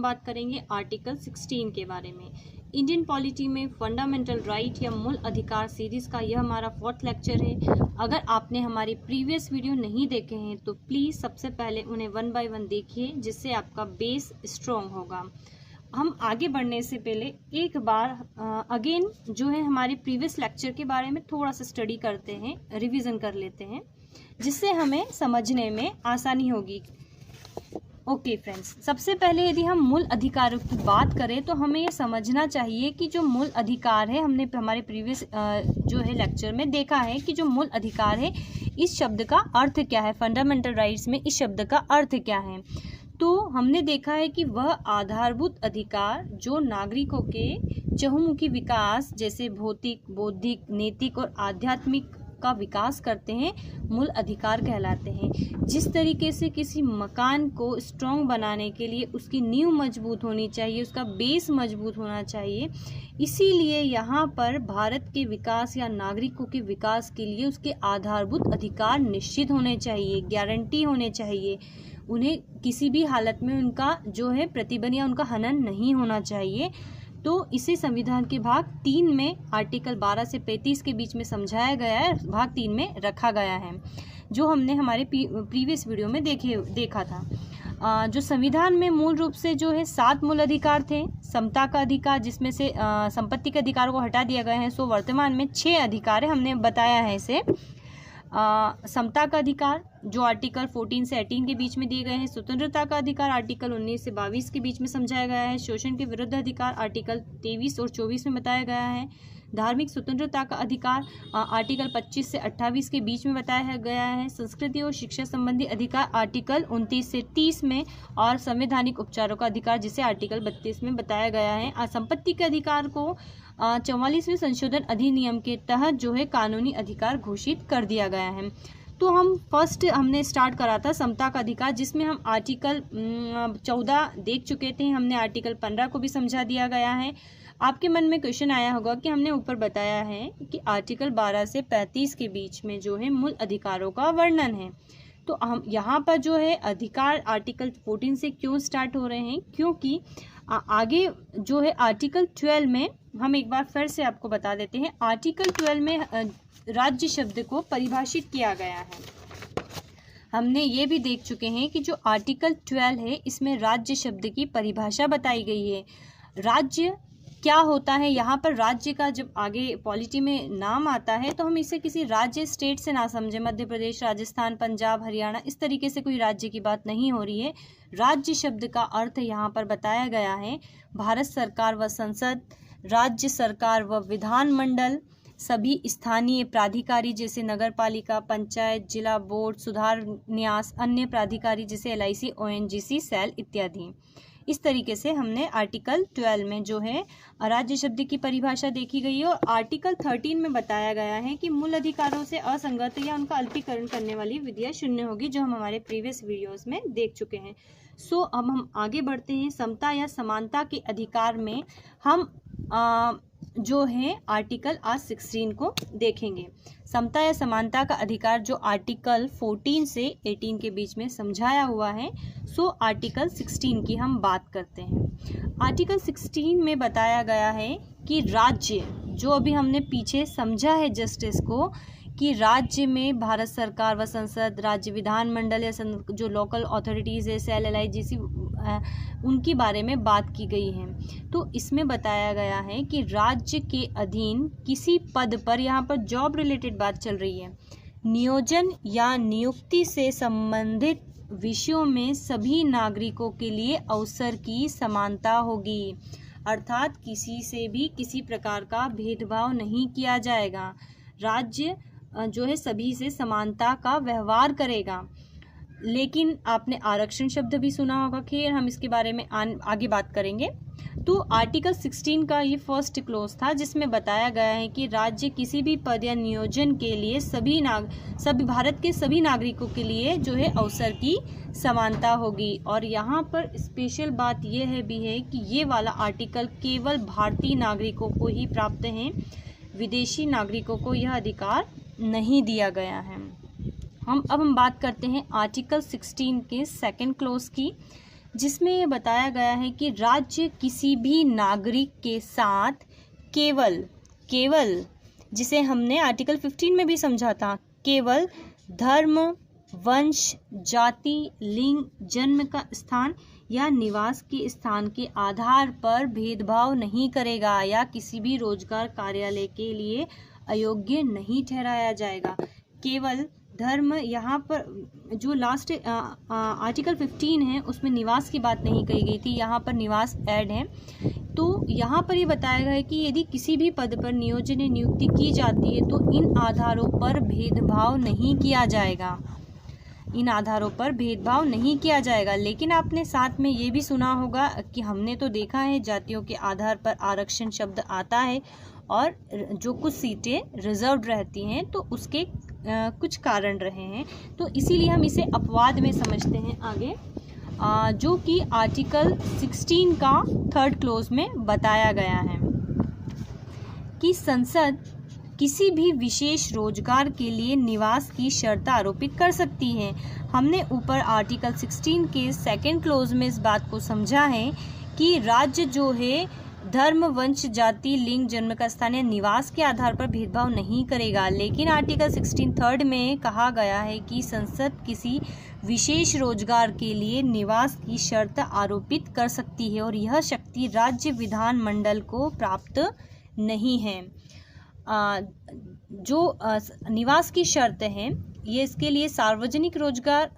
हम बात करेंगे आर्टिकल 16 के बारे में। इंडियन पॉलिटी में फंडामेंटल राइट या मूल अधिकार सीरीज का यह हमारा 4th लेक्चर है। अगर आपने हमारे प्रीवियस वीडियो नहीं देखे हैं तो प्लीज़ सबसे पहले उन्हें 1 बाय 1 देखिए, जिससे आपका बेस स्ट्रॉन्ग होगा। हम आगे बढ़ने से पहले एक बार अगेन जो है हमारे प्रीवियस लेक्चर के बारे में थोड़ा सा स्टडी करते हैं, रिवीजन कर लेते हैं, जिससे हमें समझने में आसानी होगी। ओके फ्रेंड्स, सबसे पहले यदि हम मूल अधिकारों की बात करें तो हमें ये समझना चाहिए कि जो मूल अधिकार है, हमने हमारे प्रीवियस जो है लेक्चर में देखा है कि जो मूल अधिकार है इस शब्द का अर्थ क्या है, फंडामेंटल राइट्स में इस शब्द का अर्थ क्या है। तो हमने देखा है कि वह आधारभूत अधिकार जो नागरिकों के चहुमुखी विकास जैसे भौतिक, बौद्धिक, नैतिक और आध्यात्मिक का विकास करते हैं, मूल अधिकार कहलाते हैं। जिस तरीके से किसी मकान को स्ट्रॉन्ग बनाने के लिए उसकी नींव मजबूत होनी चाहिए, उसका बेस मजबूत होना चाहिए, इसीलिए यहाँ पर भारत के विकास या नागरिकों के विकास के लिए उसके आधारभूत अधिकार निश्चित होने चाहिए, गारंटी होने चाहिए। उन्हें किसी भी हालत में उनका जो है प्रतिबंध या उनका हनन नहीं होना चाहिए। तो इसे संविधान के भाग 3 में आर्टिकल 12 से 35 के बीच में समझाया गया है, भाग 3 में रखा गया है, जो हमने हमारे प्रीवियस वीडियो में देखा था। जो संविधान में मूल रूप से जो है 7 मूल अधिकार थे। समता का अधिकार, जिसमें से संपत्ति के अधिकारों को हटा दिया गया है, सो वर्तमान में 6 अधिकार है, हमने बताया है इसे। समता का अधिकार जो आर्टिकल 14 से 18 के बीच में दिए गए हैं। स्वतंत्रता का अधिकार आर्टिकल 19 से 22 के बीच में समझाया गया है। शोषण के विरुद्ध अधिकार आर्टिकल 23 और 24 में बताया गया है। धार्मिक स्वतंत्रता का अधिकार आर्टिकल 25 से 28 के बीच में बताया गया है। संस्कृति और शिक्षा संबंधी अधिकार आर्टिकल 29 से 30 में, और संवैधानिक उपचारों का अधिकार जिसे आर्टिकल 32 में बताया गया है। संपत्ति के अधिकार को 44वें संशोधन अधिनियम के तहत जो है कानूनी अधिकार घोषित कर दिया गया है। तो हम फर्स्ट हमने स्टार्ट करा था समता का अधिकार, जिसमें हम आर्टिकल 14 देख चुके थे। हमने आर्टिकल 15 को भी समझा दिया गया है। आपके मन में क्वेश्चन आया होगा कि हमने ऊपर बताया है कि आर्टिकल 12 से 35 के बीच में जो है मूल अधिकारों का वर्णन है। तो हम यहाँ पर जो है अधिकार आर्टिकल 14 से क्यों स्टार्ट हो रहे हैं, क्योंकि आगे जो है आर्टिकल 12 में हम एक बार फिर से आपको बता देते हैं। आर्टिकल 12 में राज्य शब्द को परिभाषित किया गया है। हमने ये भी देख चुके हैं कि जो आर्टिकल 12 है इसमें राज्य शब्द की परिभाषा बताई गई है। राज्य क्या होता है, यहाँ पर राज्य का जब आगे पॉलिटी में नाम आता है तो हम इसे किसी राज्य स्टेट से ना समझे, मध्य प्रदेश, राजस्थान, पंजाब, हरियाणा, इस तरीके से कोई राज्य की बात नहीं हो रही है। राज्य शब्द का अर्थ यहाँ पर बताया गया है भारत सरकार व संसद, राज्य सरकार व विधानमंडल, सभी स्थानीय प्राधिकारी जैसे नगर पालिका, पंचायत, जिला बोर्ड, सुधार न्यास, अन्य प्राधिकारी जैसे LIC, ONGC, सेल इत्यादि। इस तरीके से हमने आर्टिकल 12 में जो है राज्य शब्द की परिभाषा देखी गई है। और आर्टिकल 13 में बताया गया है कि मूल अधिकारों से असंगत या उनका अल्पीकरण करने वाली विधियां शून्य होगी, जो हम हमारे प्रीवियस वीडियोस में देख चुके हैं। सो अब हम आगे बढ़ते हैं। समता या समानता के अधिकार में हम जो है आर्टिकल 16 को देखेंगे। समता या समानता का अधिकार जो आर्टिकल 14 से 18 के बीच में समझाया हुआ है, सो आर्टिकल 16 की हम बात करते हैं। आर्टिकल 16 में बताया गया है कि राज्य, जो अभी हमने पीछे समझा है जस्टिस को, कि राज्य में भारत सरकार व संसद, राज्य विधानमंडल या जो लोकल अथॉरिटीज़ है, सेल LIC, उनके बारे में बात की गई है। तो इसमें बताया गया है कि राज्य के अधीन किसी पद पर, यहाँ पर जॉब रिलेटेड बात चल रही है, नियोजन या नियुक्ति से संबंधित विषयों में सभी नागरिकों के लिए अवसर की समानता होगी। अर्थात किसी से भी किसी प्रकार का भेदभाव नहीं किया जाएगा। राज्य जो है सभी से समानता का व्यवहार करेगा। लेकिन आपने आरक्षण शब्द भी सुना होगा, खैर हम इसके बारे में आगे बात करेंगे। तो आर्टिकल 16 का ये फर्स्ट क्लोज था, जिसमें बताया गया है कि राज्य किसी भी पद या नियोजन के लिए सभी भारत के सभी नागरिकों के लिए जो है अवसर की समानता होगी। और यहाँ पर स्पेशल बात यह है भी है कि ये वाला आर्टिकल केवल भारतीय नागरिकों को ही प्राप्त है, विदेशी नागरिकों को यह अधिकार नहीं दिया गया है। अब हम बात करते हैं आर्टिकल 16 के सेकंड क्लोज की। जिसमें ये बताया गया है कि राज्य किसी भी नागरिक के साथ केवल जिसे हमने आर्टिकल 15 में भी समझा था, केवल धर्म, वंश, जाति, लिंग, जन्म का स्थान या निवास के स्थान के आधार पर भेदभाव नहीं करेगा या किसी भी रोजगार कार्यालय के लिए अयोग्य नहीं ठहराया जाएगा। केवल धर्म, यहाँ पर जो लास्ट आर्टिकल 15 है उसमें निवास की बात नहीं कही गई थी, यहाँ पर निवास ऐड है। तो यहाँ पर ये बताया गया है कि यदि किसी भी पद पर नियोजन या नियुक्ति की जाती है तो इन आधारों पर भेदभाव नहीं किया जाएगा, इन आधारों पर भेदभाव नहीं किया जाएगा। लेकिन आपने साथ में ये भी सुना होगा कि हमने तो देखा है जातियों के आधार पर आरक्षण शब्द आता है और जो कुछ सीटें रिजर्व रहती हैं तो उसके कुछ कारण रहे हैं, तो इसीलिए हम इसे अपवाद में समझते हैं आगे, जो कि आर्टिकल 16 का 3rd क्लोज में बताया गया है कि संसद किसी भी विशेष रोजगार के लिए निवास की शर्त आरोपित कर सकती है। हमने ऊपर आर्टिकल 16 के 2nd क्लोज में इस बात को समझा है कि राज्य जो है धर्म, वंश, जाति, लिंग, जन्म का स्थान या निवास के आधार पर भेदभाव नहीं करेगा। लेकिन आर्टिकल 16 3rd में कहा गया है कि संसद किसी विशेष रोजगार के लिए निवास की शर्त आरोपित कर सकती है और यह शक्ति राज्य विधानमंडल को प्राप्त नहीं है। जो निवास की शर्त है ये इसके लिए सार्वजनिक रोजगार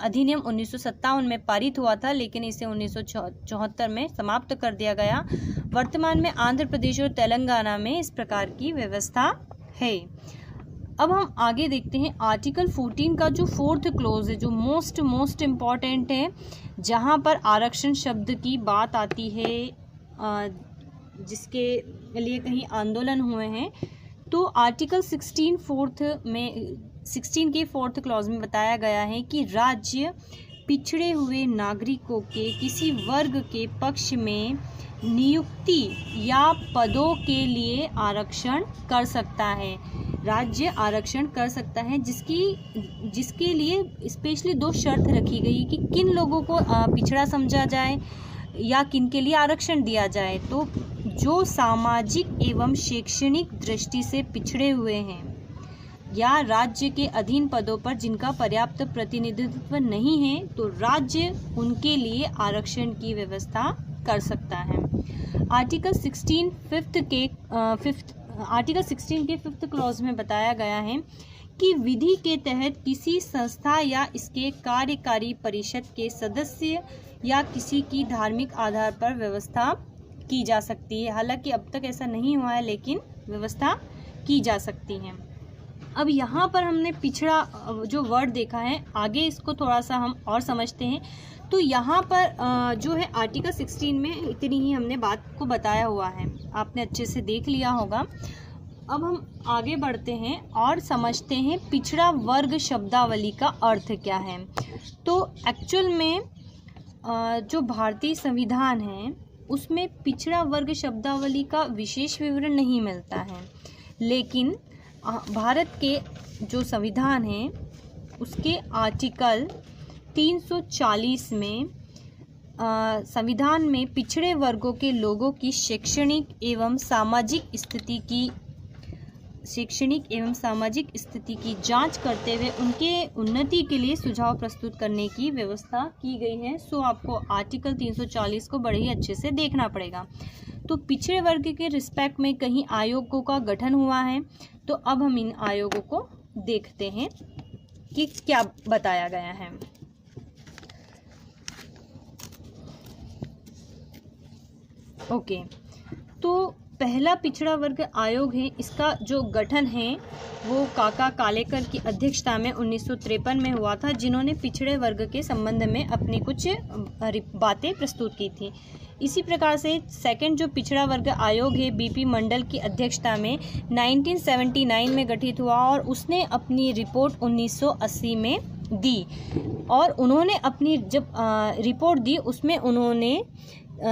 अधिनियम 1957 में पारित हुआ था, लेकिन इसे 1974 में समाप्त कर दिया गया। वर्तमान में आंध्र प्रदेश और तेलंगाना में इस प्रकार की व्यवस्था है। अब हम आगे देखते हैं आर्टिकल 14 का जो 4th क्लोज है, जो मोस्ट इम्पॉर्टेंट है, जहां पर आरक्षण शब्द की बात आती है, जिसके लिए कहीं आंदोलन हुए हैं। तो आर्टिकल 16 के 4th क्लॉज में बताया गया है कि राज्य पिछड़े हुए नागरिकों के किसी वर्ग के पक्ष में नियुक्ति या पदों के लिए आरक्षण कर सकता है। राज्य आरक्षण कर सकता है जिसके लिए स्पेशली 2 शर्त रखी गई कि किन लोगों को पिछड़ा समझा जाए या किन के लिए आरक्षण दिया जाए। तो जो सामाजिक एवं शैक्षणिक दृष्टि से पिछड़े हुए हैं या राज्य के अधीन पदों पर जिनका पर्याप्त प्रतिनिधित्व नहीं है, तो राज्य उनके लिए आरक्षण की व्यवस्था कर सकता है। आर्टिकल 16 के 5th क्लॉज में बताया गया है कि विधि के तहत किसी संस्था या इसके कार्यकारी परिषद के सदस्य या किसी की धार्मिक आधार पर व्यवस्था की जा सकती है। हालांकि अब तक ऐसा नहीं हुआ है, लेकिन व्यवस्था की जा सकती है। अब यहाँ पर हमने पिछड़ा जो वर्ड देखा है, आगे इसको थोड़ा सा हम और समझते हैं। तो यहाँ पर जो है आर्टिकल 16 में इतनी ही हमने बात को बताया हुआ है, आपने अच्छे से देख लिया होगा। अब हम आगे बढ़ते हैं और समझते हैं पिछड़ा वर्ग शब्दावली का अर्थ क्या है। तो एक्चुअल में जो भारतीय संविधान है उसमें पिछड़ा वर्ग शब्दावली का विशेष विवरण नहीं मिलता है, लेकिन भारत के जो संविधान है उसके आर्टिकल 340 में संविधान में पिछड़े वर्गों के लोगों की शैक्षणिक एवं सामाजिक स्थिति की जांच करते हुए उनके उन्नति के लिए सुझाव प्रस्तुत करने की व्यवस्था की गई है। सो आपको आर्टिकल 340 को बड़े ही अच्छे से देखना पड़ेगा। तो पिछड़े वर्ग के रिस्पेक्ट में कहीं आयोगों का गठन हुआ है। तो अब हम इन आयोगों को देखते हैं कि क्या बताया गया है। ओके, तो पहला पिछड़ा वर्ग आयोग है, इसका जो गठन है वो काका कालेकर की अध्यक्षता में 1953 में हुआ था, जिन्होंने पिछड़े वर्ग के संबंध में अपनी कुछ बातें प्रस्तुत की थी। इसी प्रकार से सेकंड जो पिछड़ा वर्ग आयोग है बीपी मंडल की अध्यक्षता में 1979 में गठित हुआ और उसने अपनी रिपोर्ट 1980 में दी। और उन्होंने अपनी जब रिपोर्ट दी उसमें उन्होंने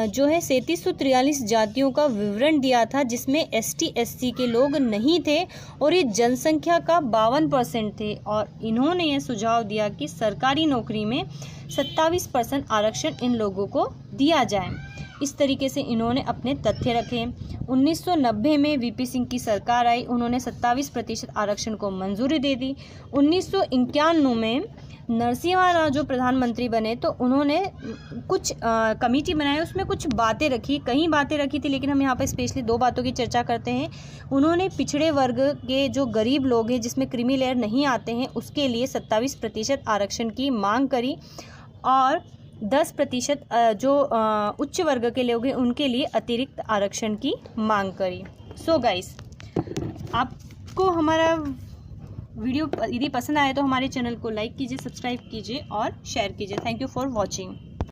जो है 3743 जातियों का विवरण दिया था, जिसमें ST/SC के लोग नहीं थे और ये जनसंख्या का 52% थे। और इन्होंने यह सुझाव दिया कि सरकारी नौकरी में 27% आरक्षण इन लोगों को दिया जाए। इस तरीके से इन्होंने अपने तथ्य रखे। 1990 में वीपी सिंह की सरकार आई, उन्होंने 27% आरक्षण को मंजूरी दे दी। 1991 में नरसिम्हा राव जो प्रधानमंत्री बने तो उन्होंने कुछ कमेटी बनाई, उसमें कुछ बातें रखी, कई बातें रखी थी, लेकिन हम यहाँ पर स्पेशली 2 बातों की चर्चा करते हैं। उन्होंने पिछड़े वर्ग के जो गरीब लोग हैं जिसमें क्रीमी लेयर नहीं आते हैं उसके लिए 27% आरक्षण की मांग करी और 10% जो उच्च वर्ग के लोग हैं उनके लिए अतिरिक्त आरक्षण की मांग करी। सो गाइस, आपको हमारा वीडियो यदि पसंद आए तो हमारे चैनल को लाइक कीजिए, सब्सक्राइब कीजिए और शेयर कीजिए। Thank you for watching.